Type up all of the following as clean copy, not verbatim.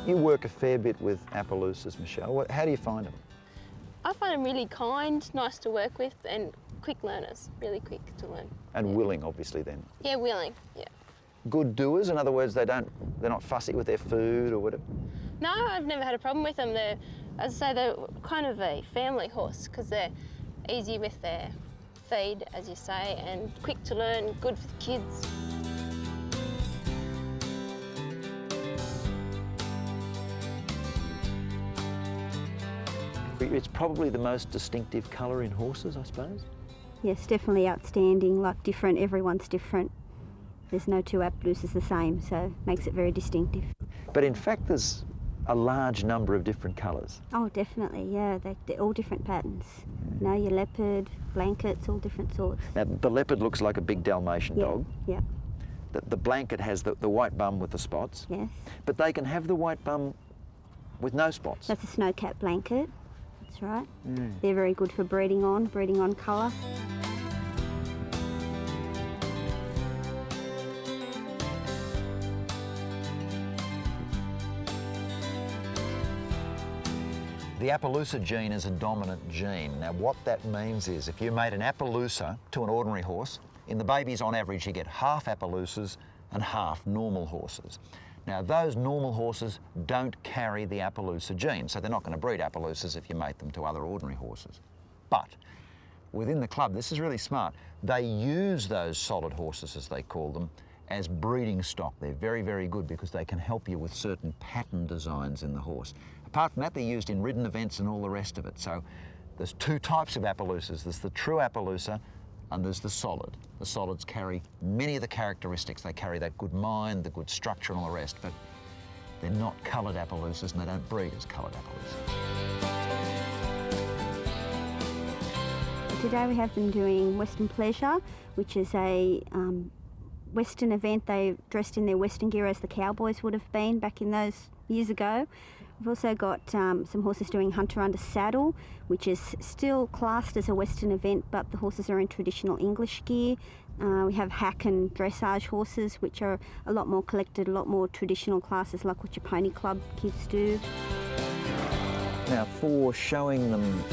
You work a fair bit with Appaloosas, Michelle. How do you find them? I find them really kind, nice to work with, and quick learners, really quick to learn. And willing, obviously, then. Yeah, willing, yeah. Good doers, in other words, they're not fussy with their food or whatever? No, I've never had a problem with them. As I say, they're kind of a family horse because they're easy with their feed, as you say, and quick to learn, good for the kids. It's probably the most distinctive colour in horses, I suppose? Yes, definitely outstanding, like different, everyone's different. There's no two Appaloosas the same, so it makes it very distinctive. But in fact, there's a large number of different colours. Oh, definitely, yeah, they're all different patterns. You know, your leopard, blankets, all different sorts. Now, the leopard looks like a big Dalmatian dog. Yeah. The blanket has the white bum with the spots. Yes. But they can have the white bum with no spots. That's a snow-cap blanket. That's right. They're very good for breeding on colour. The Appaloosa gene is a dominant gene. Now what that means is if you made an Appaloosa to an ordinary horse, in the babies on average you get half Appaloosas and half normal horses. Now those normal horses don't carry the Appaloosa gene, so they're not going to breed Appaloosas if you mate them to other ordinary horses. But within the club, this is really smart, they use those solid horses, as they call them, as breeding stock. They're very, very good because they can help you with certain pattern designs in the horse. Apart from that, they're used in ridden events and all the rest of it. So there's two types of Appaloosas. There's the true Appaloosa and there's the solid. The solids carry many of the characteristics. They carry that good mind, the good structure and all the rest, but they're not coloured Appaloosas and they don't breed as coloured Appaloosas. Today we have them doing Western Pleasure, which is a Western event. They dressed in their Western gear as the cowboys would have been back in those years ago. We've also got some horses doing Hunter Under Saddle, which is still classed as a Western event, but the horses are in traditional English gear. We have hack and dressage horses, which are a lot more collected, a lot more traditional classes, like what your pony club kids do. Now, for showing them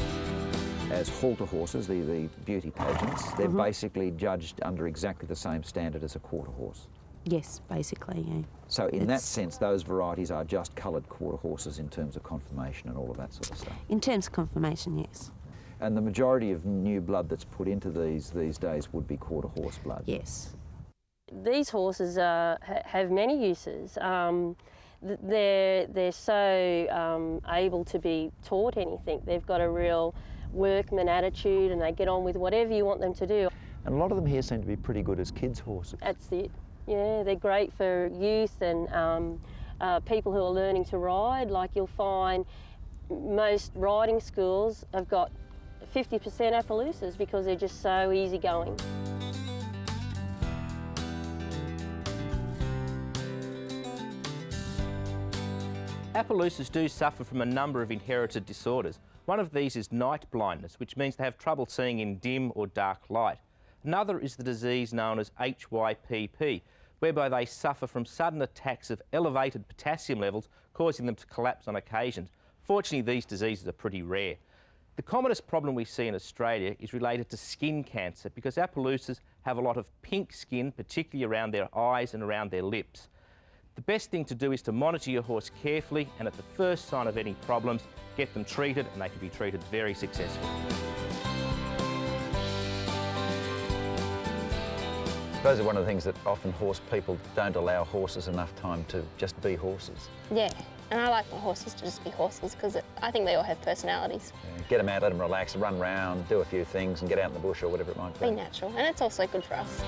as halter horses, the beauty pageants, they're basically judged under exactly the same standard as a quarter horse. Yes, basically, yeah. So in that sense, those varieties are just coloured quarter horses in terms of conformation and all of that sort of stuff. In terms of conformation, yes. And the majority of new blood that's put into these days would be quarter horse blood. Yes. These horses have many uses. They're so able to be taught anything. They've got a real workman attitude and they get on with whatever you want them to do. And a lot of them here seem to be pretty good as kids' horses. That's it. Yeah, they're great for youth and people who are learning to ride. Like you'll find most riding schools have got 50% Appaloosas because they're just so easygoing. Appaloosas do suffer from a number of inherited disorders. One of these is night blindness, which means they have trouble seeing in dim or dark light. Another is the disease known as HYPP, whereby they suffer from sudden attacks of elevated potassium levels, causing them to collapse on occasions. Fortunately, these diseases are pretty rare. The commonest problem we see in Australia is related to skin cancer because Appaloosas have a lot of pink skin, particularly around their eyes and around their lips. The best thing to do is to monitor your horse carefully and at the first sign of any problems, get them treated, and they can be treated very successfully. I suppose one of the things that often horse people don't allow horses enough time to just be horses. Yeah, and I like my horses to just be horses because I think they all have personalities. Yeah, get them out, let them relax, run around, do a few things and get out in the bush or whatever it might be. Be natural, and it's also good for us.